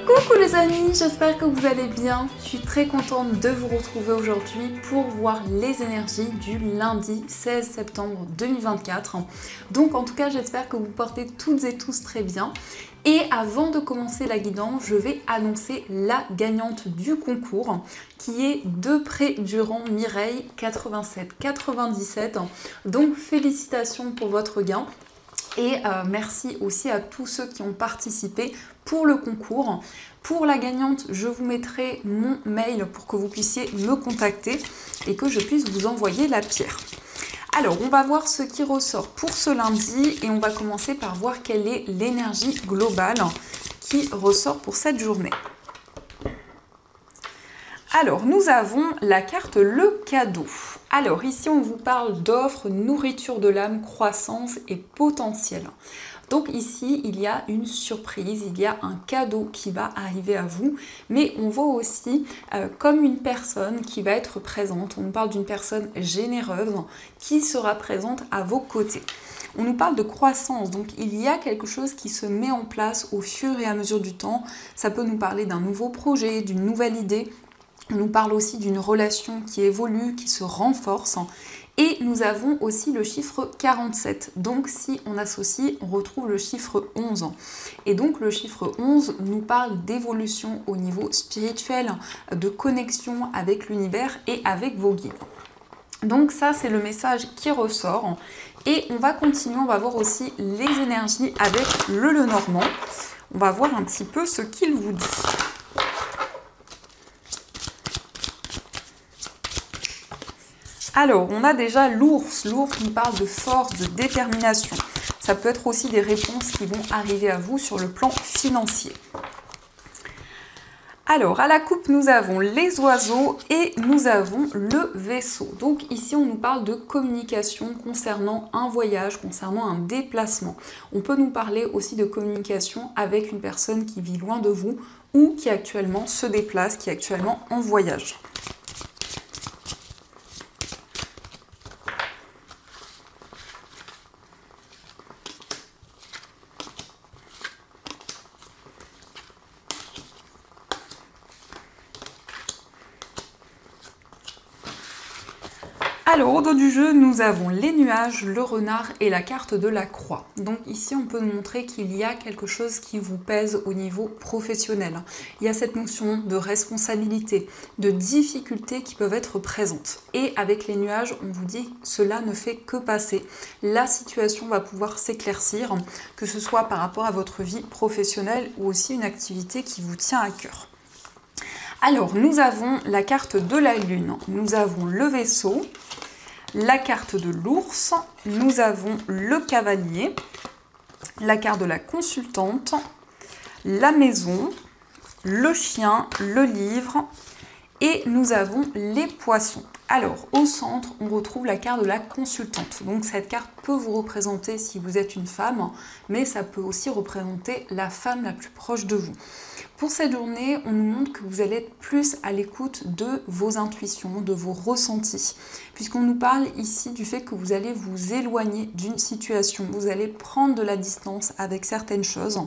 Coucou les amis, j'espère que vous allez bien. Je suis très contente de vous retrouver aujourd'hui pour voir les énergies du lundi 16 septembre 2024. Donc en tout cas, j'espère que vous portez toutes et tous très bien. Et avant de commencer la guidance, je vais annoncer la gagnante du concours qui est de près Durand Mireille 8797. Donc félicitations pour votre gain. Et merci aussi à tous ceux qui ont participé pour le concours. Pour la gagnante, je vous mettrai mon mail pour que vous puissiez me contacter et que je puisse vous envoyer la pierre. Alors, on va voir ce qui ressort pour ce lundi et on va commencer par voir quelle est l'énergie globale qui ressort pour cette journée. Alors, nous avons la carte Le Cadeau. Alors, ici, on vous parle d'offres, nourriture de l'âme, croissance et potentiel. Donc ici, il y a une surprise, il y a un cadeau qui va arriver à vous, mais on voit aussi comme une personne qui va être présente. On nous parle d'une personne généreuse qui sera présente à vos côtés. On nous parle de croissance, donc il y a quelque chose qui se met en place au fur et à mesure du temps. Ça peut nous parler d'un nouveau projet, d'une nouvelle idée. On nous parle aussi d'une relation qui évolue, qui se renforce. Et nous avons aussi le chiffre 47. Donc si on associe, on retrouve le chiffre 11. Et donc le chiffre 11 nous parle d'évolution au niveau spirituel, de connexion avec l'univers et avec vos guides. Donc ça, c'est le message qui ressort. Et on va continuer, on va voir aussi les énergies avec le Lenormand. On va voir un petit peu ce qu'il vous dit. Alors, on a déjà l'ours. L'ours nous parle de force, de détermination. Ça peut être aussi des réponses qui vont arriver à vous sur le plan financier. Alors, à la coupe, nous avons les oiseaux et nous avons le vaisseau. Donc ici, on nous parle de communication concernant un voyage, concernant un déplacement. On peut nous parler aussi de communication avec une personne qui vit loin de vous ou qui actuellement se déplace, qui est actuellement en voyage. Alors, au dos du jeu, nous avons les nuages, le renard et la carte de la croix. Donc ici, on peut nous montrer qu'il y a quelque chose qui vous pèse au niveau professionnel. Il y a cette notion de responsabilité, de difficultés qui peuvent être présentes. Et avec les nuages, on vous dit cela ne fait que passer. La situation va pouvoir s'éclaircir, que ce soit par rapport à votre vie professionnelle ou aussi une activité qui vous tient à cœur. Alors, nous avons la carte de la lune, nous avons le vaisseau, la carte de l'ours, nous avons le cavalier, la carte de la consultante, la maison, le chien, le livre et nous avons les poissons. Alors, au centre, on retrouve la carte de la consultante. Donc, cette carte peut vous représenter si vous êtes une femme, mais ça peut aussi représenter la femme la plus proche de vous. Pour cette journée, on nous montre que vous allez être plus à l'écoute de vos intuitions, de vos ressentis, puisqu'on nous parle ici du fait que vous allez vous éloigner d'une situation, vous allez prendre de la distance avec certaines choses.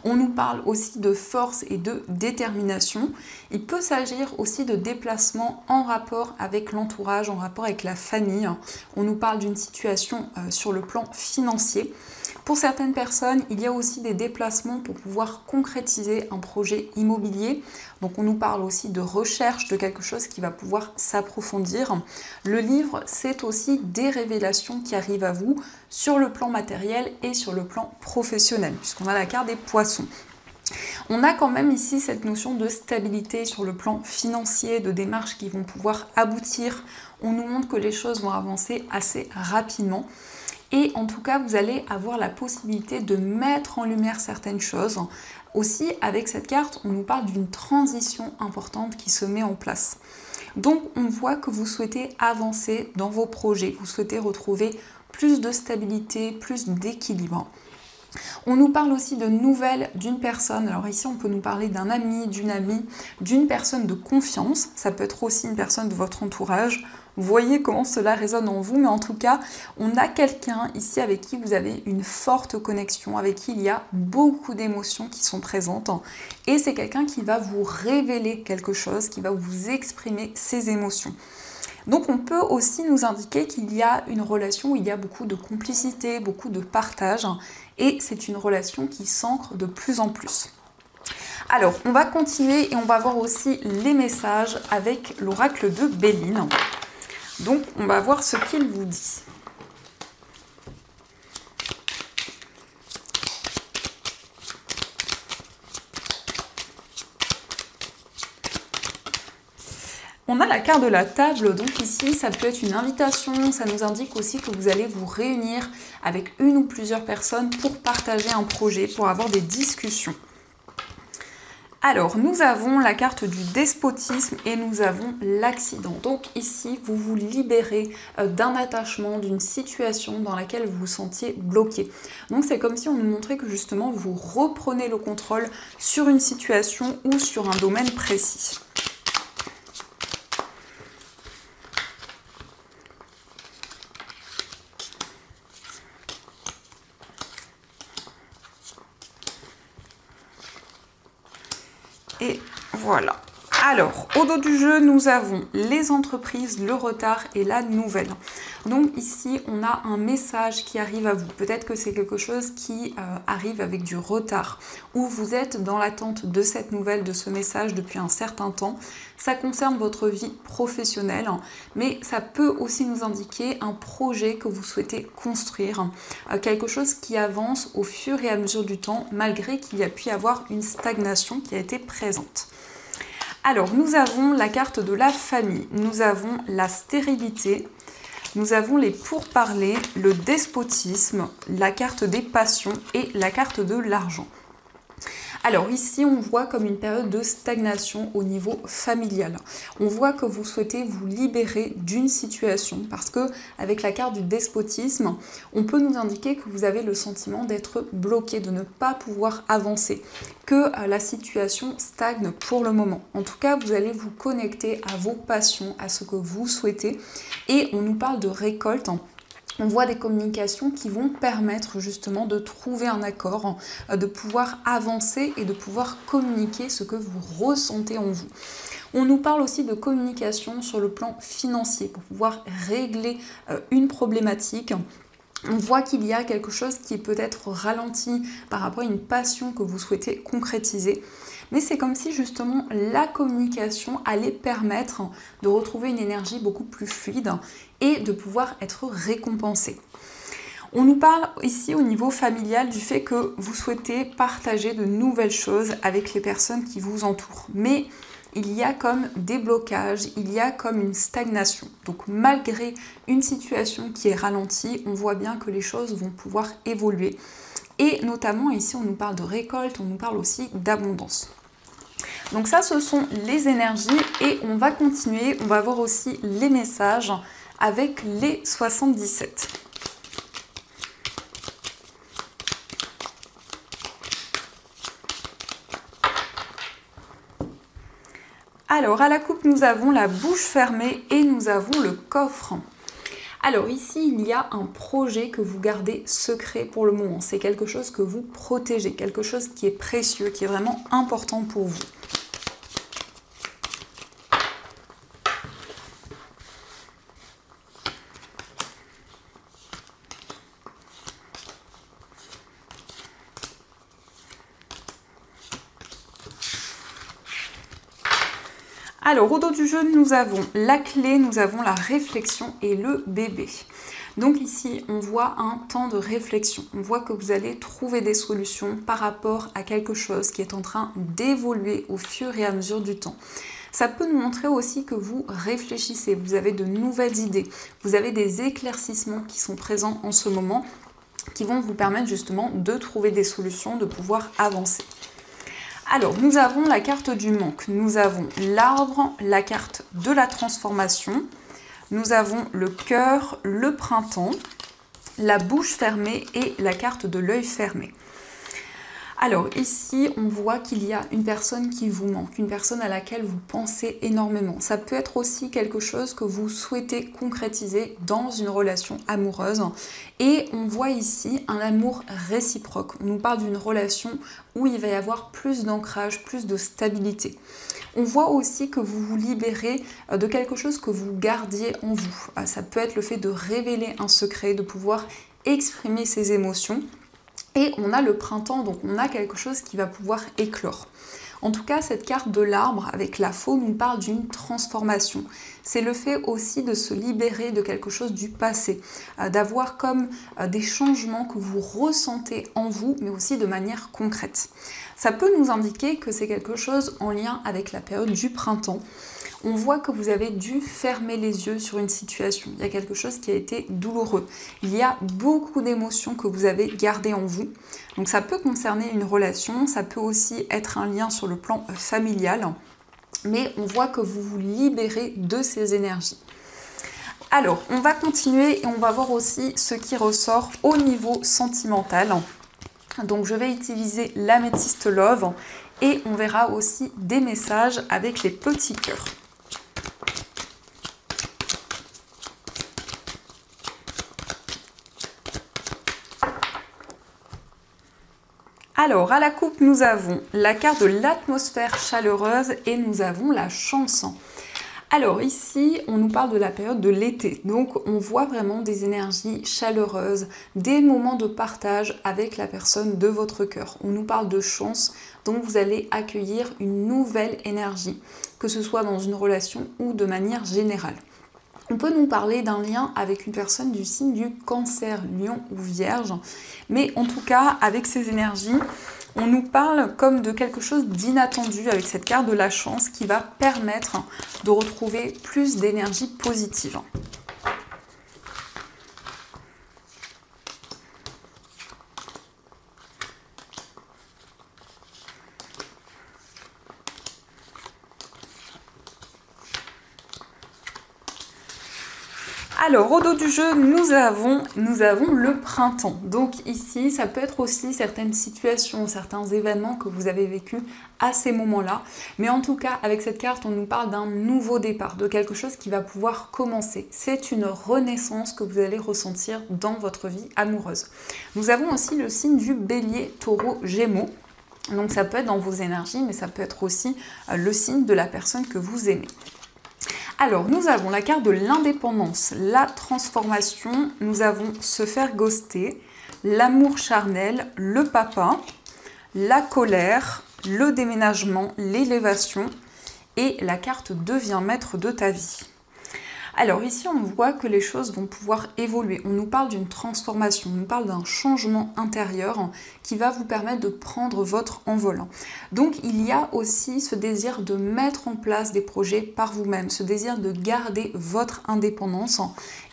On nous parle aussi de force et de détermination. Il peut s'agir aussi de déplacements en rapport avec l'entourage, en rapport avec la famille. On nous parle d'une situation sur le plan financier. Pour certaines personnes, il y a aussi des déplacements pour pouvoir concrétiser un projet immobilier. Donc on nous parle aussi de recherche, de quelque chose qui va pouvoir s'approfondir. Le livre, c'est aussi des révélations qui arrivent à vous sur le plan matériel et sur le plan professionnel, puisqu'on a la carte des poissons. On a quand même ici cette notion de stabilité sur le plan financier, de démarches qui vont pouvoir aboutir. On nous montre que les choses vont avancer assez rapidement. Et en tout cas, vous allez avoir la possibilité de mettre en lumière certaines choses. Aussi, avec cette carte, on nous parle d'une transition importante qui se met en place. Donc, on voit que vous souhaitez avancer dans vos projets, vous souhaitez retrouver plus de stabilité, plus d'équilibre. On nous parle aussi de nouvelles d'une personne. Alors ici, on peut nous parler d'un ami, d'une amie, d'une personne de confiance. Ça peut être aussi une personne de votre entourage. Vous voyez comment cela résonne en vous, mais en tout cas, on a quelqu'un ici avec qui vous avez une forte connexion, avec qui il y a beaucoup d'émotions qui sont présentes. Et c'est quelqu'un qui va vous révéler quelque chose, qui va vous exprimer ses émotions. Donc on peut aussi nous indiquer qu'il y a une relation où il y a beaucoup de complicité, beaucoup de partage, et c'est une relation qui s'ancre de plus en plus. Alors, on va continuer et on va voir aussi les messages avec l'oracle de Béline. Donc, on va voir ce qu'il vous dit. On a la carte de la table, donc ici ça peut être une invitation, ça nous indique aussi que vous allez vous réunir avec une ou plusieurs personnes pour partager un projet, pour avoir des discussions. Alors, nous avons la carte du despotisme et nous avons l'accident. Donc ici, vous vous libérez d'un attachement, d'une situation dans laquelle vous vous sentiez bloqué. Donc c'est comme si on nous montrait que justement, vous reprenez le contrôle sur une situation ou sur un domaine précis. Et voilà. Alors, au dos du jeu, nous avons les entreprises, le retard et la nouvelle. Donc ici, on a un message qui arrive à vous. Peut-être que c'est quelque chose qui arrive avec du retard, ou vous êtes dans l'attente de cette nouvelle, de ce message depuis un certain temps. Ça concerne votre vie professionnelle, mais ça peut aussi nous indiquer un projet que vous souhaitez construire, quelque chose qui avance au fur et à mesure du temps, malgré qu'il y a pu y avoir une stagnation qui a été présente. Alors, nous avons la carte de la famille, nous avons la stérilité, nous avons les pourparlers, le despotisme, la carte des passions et la carte de l'argent. Alors ici, on voit comme une période de stagnation au niveau familial. On voit que vous souhaitez vous libérer d'une situation parce que avec la carte du despotisme, on peut nous indiquer que vous avez le sentiment d'être bloqué, de ne pas pouvoir avancer, que la situation stagne pour le moment. En tout cas, vous allez vous connecter à vos passions, à ce que vous souhaitez. Et on nous parle de récolte. On voit des communications qui vont permettre justement de trouver un accord, de pouvoir avancer et de pouvoir communiquer ce que vous ressentez en vous. On nous parle aussi de communication sur le plan financier pour pouvoir régler une problématique. On voit qu'il y a quelque chose qui est peut-être ralenti par rapport à une passion que vous souhaitez concrétiser. Mais c'est comme si justement la communication allait permettre de retrouver une énergie beaucoup plus fluide et de pouvoir être récompensé. On nous parle ici au niveau familial du fait que vous souhaitez partager de nouvelles choses avec les personnes qui vous entourent. Mais il y a comme des blocages, il y a comme une stagnation. Donc malgré une situation qui est ralentie, on voit bien que les choses vont pouvoir évoluer. Et notamment ici, on nous parle de récolte, on nous parle aussi d'abondance. Donc ça, ce sont les énergies et on va continuer. On va voir aussi les messages avec les 77. Alors, à la coupe, nous avons la bouche fermée et nous avons le coffre. Alors ici, il y a un projet que vous gardez secret pour le moment. C'est quelque chose que vous protégez, quelque chose qui est précieux, qui est vraiment important pour vous. Alors, au dos du jeu, nous avons la clé, nous avons la réflexion et le bébé. Donc ici, on voit un temps de réflexion. On voit que vous allez trouver des solutions par rapport à quelque chose qui est en train d'évoluer au fur et à mesure du temps. Ça peut nous montrer aussi que vous réfléchissez, vous avez de nouvelles idées, vous avez des éclaircissements qui sont présents en ce moment, qui vont vous permettre justement de trouver des solutions, de pouvoir avancer. Alors, nous avons la carte du manque, nous avons l'arbre, la carte de la transformation, nous avons le cœur, le printemps, la bouche fermée et la carte de l'œil fermé. Alors ici, on voit qu'il y a une personne qui vous manque, une personne à laquelle vous pensez énormément. Ça peut être aussi quelque chose que vous souhaitez concrétiser dans une relation amoureuse. Et on voit ici un amour réciproque. On nous parle d'une relation où il va y avoir plus d'ancrage, plus de stabilité. On voit aussi que vous vous libérez de quelque chose que vous gardiez en vous. Ça peut être le fait de révéler un secret, de pouvoir exprimer ses émotions. Et on a le printemps, donc on a quelque chose qui va pouvoir éclore. En tout cas, cette carte de l'arbre avec la faux nous parle d'une transformation. C'est le fait aussi de se libérer de quelque chose du passé, d'avoir comme des changements que vous ressentez en vous, mais aussi de manière concrète. Ça peut nous indiquer que c'est quelque chose en lien avec la période du printemps. On voit que vous avez dû fermer les yeux sur une situation. Il y a quelque chose qui a été douloureux. Il y a beaucoup d'émotions que vous avez gardées en vous. Donc ça peut concerner une relation, ça peut aussi être un lien sur le plan familial. Mais on voit que vous vous libérez de ces énergies. Alors, on va continuer et on va voir aussi ce qui ressort au niveau sentimental. Donc je vais utiliser l'améthyste Love et on verra aussi des messages avec les petits cœurs. Alors, à la coupe, nous avons la carte de l'atmosphère chaleureuse et nous avons la chance. Alors ici, on nous parle de la période de l'été. Donc, on voit vraiment des énergies chaleureuses, des moments de partage avec la personne de votre cœur. On nous parle de chance, donc vous allez accueillir une nouvelle énergie, que ce soit dans une relation ou de manière générale. On peut nous parler d'un lien avec une personne du signe du Cancer, Lion ou Vierge. Mais en tout cas, avec ces énergies, on nous parle comme de quelque chose d'inattendu avec cette carte de la chance qui va permettre de retrouver plus d'énergie positive. Alors, au dos du jeu, nous avons le printemps. Donc ici, ça peut être aussi certaines situations, certains événements que vous avez vécus à ces moments-là. Mais en tout cas, avec cette carte, on nous parle d'un nouveau départ, de quelque chose qui va pouvoir commencer. C'est une renaissance que vous allez ressentir dans votre vie amoureuse. Nous avons aussi le signe du Bélier, Taureau, Gémeaux. Donc ça peut être dans vos énergies, mais ça peut être aussi le signe de la personne que vous aimez. Alors, nous avons la carte de l'indépendance, la transformation, nous avons se faire ghoster, l'amour charnel, le papa, la colère, le déménagement, l'élévation et la carte devient maître de ta vie. Alors ici, on voit que les choses vont pouvoir évoluer. On nous parle d'une transformation, on nous parle d'un changement intérieur qui va vous permettre de prendre votre envol. Donc il y a aussi ce désir de mettre en place des projets par vous-même, ce désir de garder votre indépendance.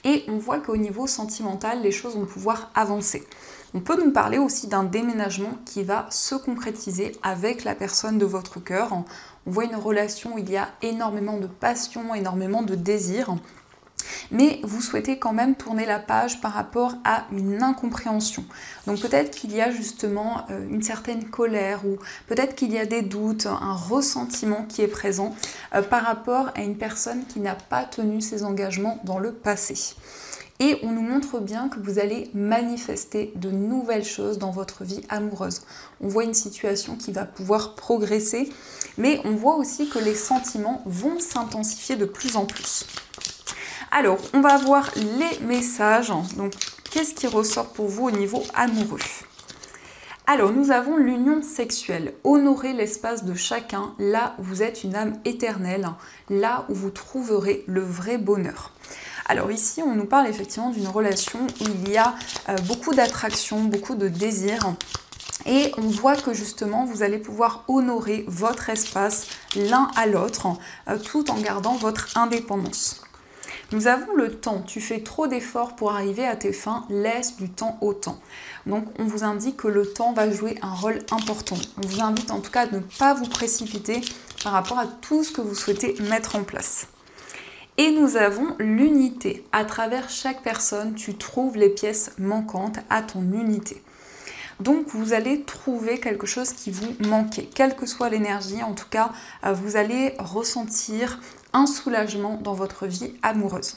Et on voit qu'au niveau sentimental, les choses vont pouvoir avancer. On peut nous parler aussi d'un déménagement qui va se concrétiser avec la personne de votre cœur. On voit une relation où il y a énormément de passion, énormément de désir. Mais vous souhaitez quand même tourner la page par rapport à une incompréhension. Donc peut-être qu'il y a justement une certaine colère ou peut-être qu'il y a des doutes, un ressentiment qui est présent par rapport à une personne qui n'a pas tenu ses engagements dans le passé. Et on nous montre bien que vous allez manifester de nouvelles choses dans votre vie amoureuse. On voit une situation qui va pouvoir progresser, mais on voit aussi que les sentiments vont s'intensifier de plus en plus. Alors, on va voir les messages. Donc, qu'est-ce qui ressort pour vous au niveau amoureux ? Alors, nous avons l'union sexuelle. Honorez l'espace de chacun, là où vous êtes une âme éternelle, là où vous trouverez le vrai bonheur. Alors ici, on nous parle effectivement d'une relation où il y a beaucoup d'attraction, beaucoup de désir. Et on voit que justement, vous allez pouvoir honorer votre espace l'un à l'autre, tout en gardant votre indépendance. Nous avons le temps. Tu fais trop d'efforts pour arriver à tes fins, laisse du temps au temps. Donc on vous indique que le temps va jouer un rôle important. On vous invite en tout cas à ne pas vous précipiter par rapport à tout ce que vous souhaitez mettre en place. Et nous avons l'unité. À travers chaque personne, tu trouves les pièces manquantes à ton unité. Donc vous allez trouver quelque chose qui vous manquait, quelle que soit l'énergie, en tout cas, vous allez ressentir un soulagement dans votre vie amoureuse.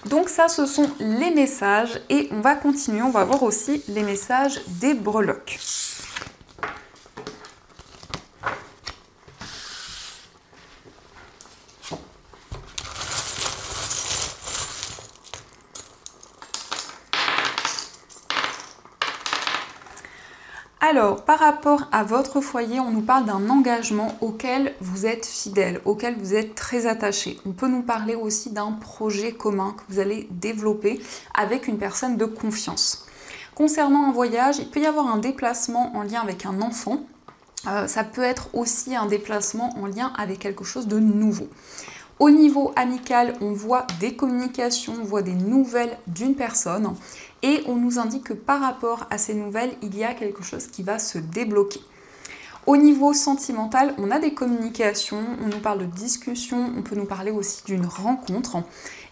Donc ça, ce sont les messages et on va continuer, on va voir aussi les messages des breloques. Alors, par rapport à votre foyer, on nous parle d'un engagement auquel vous êtes fidèle, auquel vous êtes très attaché. On peut nous parler aussi d'un projet commun que vous allez développer avec une personne de confiance. Concernant un voyage, il peut y avoir un déplacement en lien avec un enfant. Ça peut être aussi un déplacement en lien avec quelque chose de nouveau. Au niveau amical, on voit des communications, on voit des nouvelles d'une personne et on nous indique que par rapport à ces nouvelles, il y a quelque chose qui va se débloquer. Au niveau sentimental, on a des communications, on nous parle de discussion, on peut nous parler aussi d'une rencontre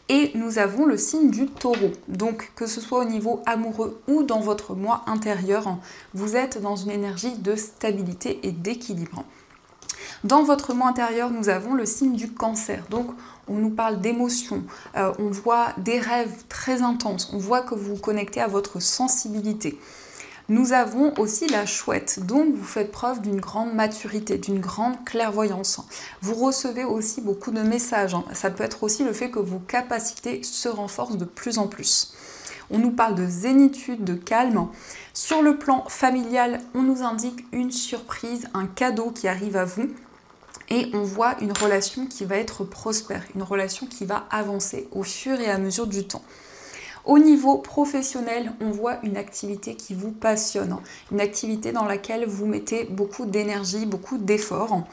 et nous avons le signe du taureau. Donc que ce soit au niveau amoureux ou dans votre moi intérieur, vous êtes dans une énergie de stabilité et d'équilibre. Dans votre moi intérieur, nous avons le signe du cancer. Donc, on nous parle d'émotions, on voit des rêves très intenses, on voit que vous vous connectez à votre sensibilité. Nous avons aussi la chouette, donc vous faites preuve d'une grande maturité, d'une grande clairvoyance. Vous recevez aussi beaucoup de messages. Ça peut être aussi le fait que vos capacités se renforcent de plus en plus. On nous parle de zénitude, de calme. Sur le plan familial, on nous indique une surprise, un cadeau qui arrive à vous. Et on voit une relation qui va être prospère, une relation qui va avancer au fur et à mesure du temps. Au niveau professionnel, on voit une activité qui vous passionne, une activité dans laquelle vous mettez beaucoup d'énergie, beaucoup d'efforts.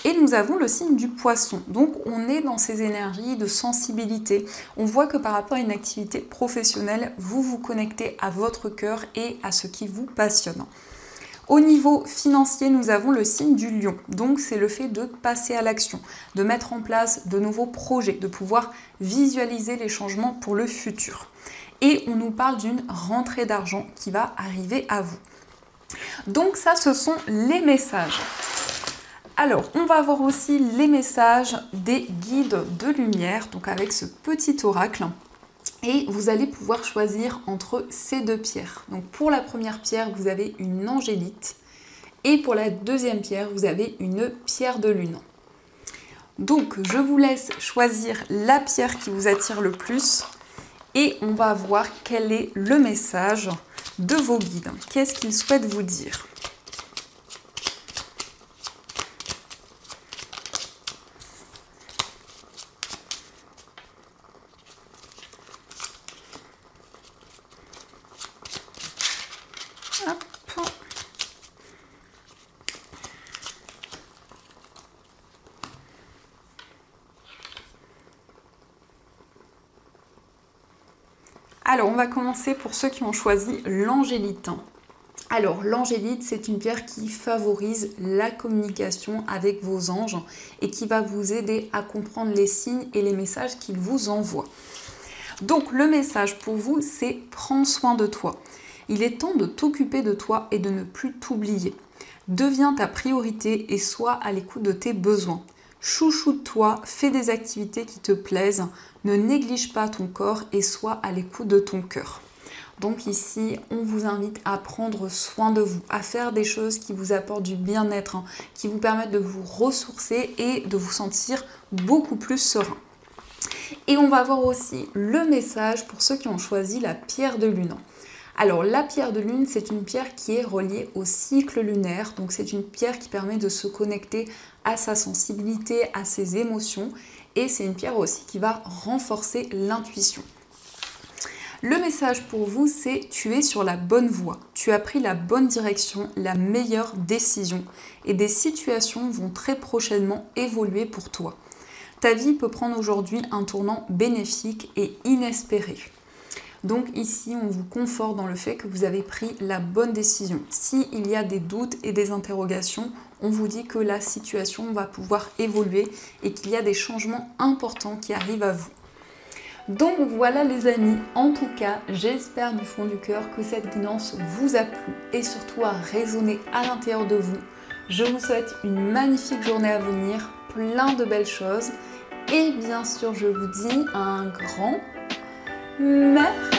Et nous avons le signe du poisson, donc on est dans ces énergies de sensibilité. On voit que par rapport à une activité professionnelle, vous vous connectez à votre cœur et à ce qui vous passionne. Au niveau financier, nous avons le signe du lion. Donc, c'est le fait de passer à l'action, de mettre en place de nouveaux projets, de pouvoir visualiser les changements pour le futur. Et on nous parle d'une rentrée d'argent qui va arriver à vous. Donc, ça, ce sont les messages. Alors, on va voir aussi les messages des guides de lumière, donc avec ce petit oracle. Et vous allez pouvoir choisir entre ces deux pierres. Donc pour la première pierre, vous avez une angélite. Et pour la deuxième pierre, vous avez une pierre de lune. Donc je vous laisse choisir la pierre qui vous attire le plus. Et on va voir quel est le message de vos guides. Qu'est-ce qu'ils souhaitent vous dire ? Alors, on va commencer pour ceux qui ont choisi l'angélite. Alors, l'angélite, c'est une pierre qui favorise la communication avec vos anges et qui va vous aider à comprendre les signes et les messages qu'ils vous envoient. Donc, le message pour vous, c'est « Prends soin de toi ». Il est temps de t'occuper de toi et de ne plus t'oublier. Deviens ta priorité et sois à l'écoute de tes besoins. Chouchoute-toi, fais des activités qui te plaisent, ne néglige pas ton corps et sois à l'écoute de ton cœur. Donc ici, on vous invite à prendre soin de vous, à faire des choses qui vous apportent du bien-être, qui vous permettent de vous ressourcer et de vous sentir beaucoup plus serein. Et on va voir aussi le message pour ceux qui ont choisi la pierre de lune. Alors la pierre de lune, c'est une pierre qui est reliée au cycle lunaire, donc c'est une pierre qui permet de se connecter à sa sensibilité, à ses émotions, et c'est une pierre aussi qui va renforcer l'intuition. Le message pour vous, c'est « Tu es sur la bonne voie, tu as pris la bonne direction, la meilleure décision, et des situations vont très prochainement évoluer pour toi. Ta vie peut prendre aujourd'hui un tournant bénéfique et inespéré. » Donc ici, on vous conforte dans le fait que vous avez pris la bonne décision. S'il y a des doutes et des interrogations, on vous dit que la situation va pouvoir évoluer et qu'il y a des changements importants qui arrivent à vous. Donc voilà les amis, en tout cas, j'espère du fond du cœur que cette guidance vous a plu et surtout a résonné à l'intérieur de vous. Je vous souhaite une magnifique journée à venir, plein de belles choses et bien sûr je vous dis un grand merci.